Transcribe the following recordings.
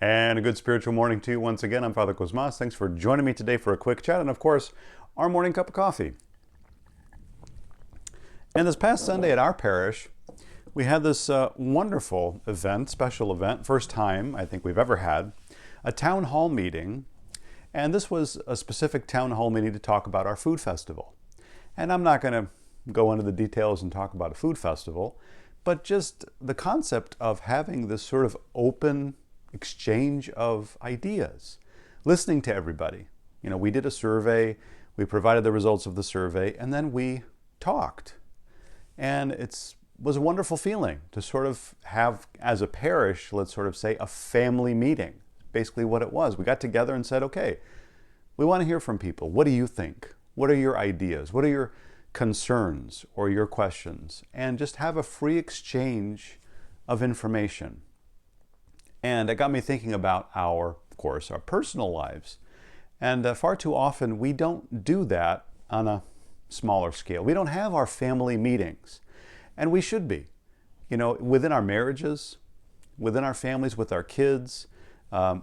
And a good spiritual morning to you once again. I'm Father Cosmas. Thanks for joining me today for a quick chat and, of course, our morning cup of coffee. And this past Sunday at our parish, we had this wonderful event, special event, first time I think we've ever had, a town hall meeting. And this was a specific town hall meeting to talk about our food festival. And I'm not going to go into the details and talk about a food festival, but just the concept of having this sort of open exchange of ideas, listening to everybody. You know, we did a survey, we provided the results of the survey, and then we talked. And it was a wonderful feeling to sort of have, as a parish, let's sort of say, a family meeting. Basically what it was. We got together and said, okay, we want to hear from people. What do you think? What are your ideas? What are your concerns or your questions? And just have a free exchange of information. And it got me thinking about of course, our personal lives. And far too often we don't do that on a smaller scale. We don't have our family meetings. And we should be. You know, within our marriages, within our families, with our kids,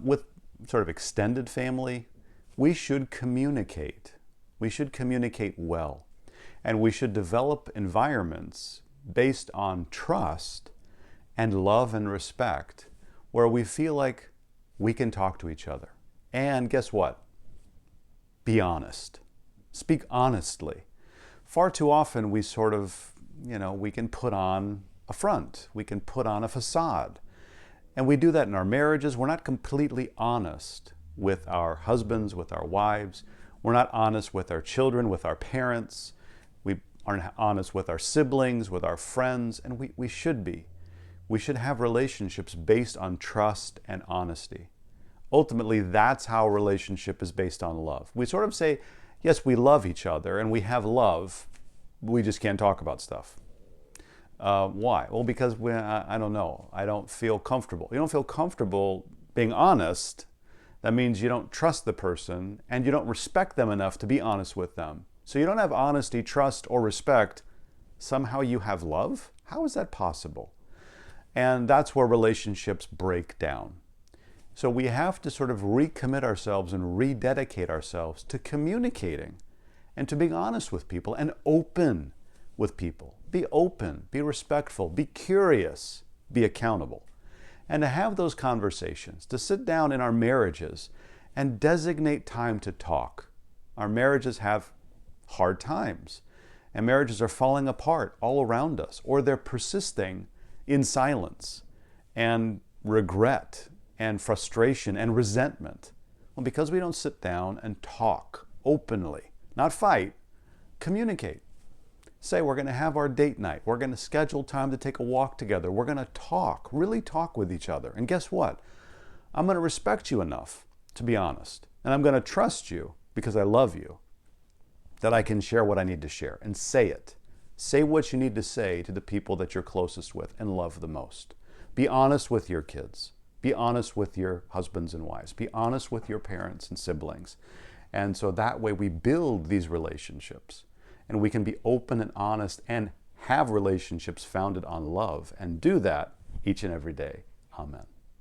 with sort of extended family, we should communicate. We should communicate well. And we should develop environments based on trust and love and respect, where we feel like we can talk to each other. And guess what? Be honest. Speak honestly. Far too often we sort of, we can put on a front. We can put on a facade. And we do that in our marriages. We're not completely honest with our husbands, with our wives. We're not honest with our children, with our parents. We aren't honest with our siblings, with our friends, and we should be. We should have relationships based on trust and honesty. Ultimately, that's how a relationship is based on love. We sort of say, yes, we love each other and we have love, we just can't talk about stuff. Why? Well, because I don't know. I don't feel comfortable. You don't feel comfortable being honest. That means you don't trust the person and you don't respect them enough to be honest with them. So you don't have honesty, trust, or respect. Somehow you have love? How is that possible? And that's where relationships break down. So we have to sort of recommit ourselves and rededicate ourselves to communicating and to being honest with people and open with people. Be open, be respectful, be curious, be accountable. And to have those conversations, to sit down in our marriages and designate time to talk. Our marriages have hard times, and marriages are falling apart all around us, or they're persisting in silence and regret and frustration and resentment. Well, because we don't sit down and talk openly, not fight, communicate. Say we're going to have our date night. We're going to schedule time to take a walk together. We're going to talk, really talk with each other. And guess what? I'm going to respect you enough to be honest. And I'm going to trust you because I love you, that I can share what I need to share and say it. Say what you need to say to the people that you're closest with and love the most. Be honest with your kids. Be honest with your husbands and wives. Be honest with your parents and siblings. And so that way we build these relationships. And we can be open and honest and have relationships founded on love and do that each and every day. Amen.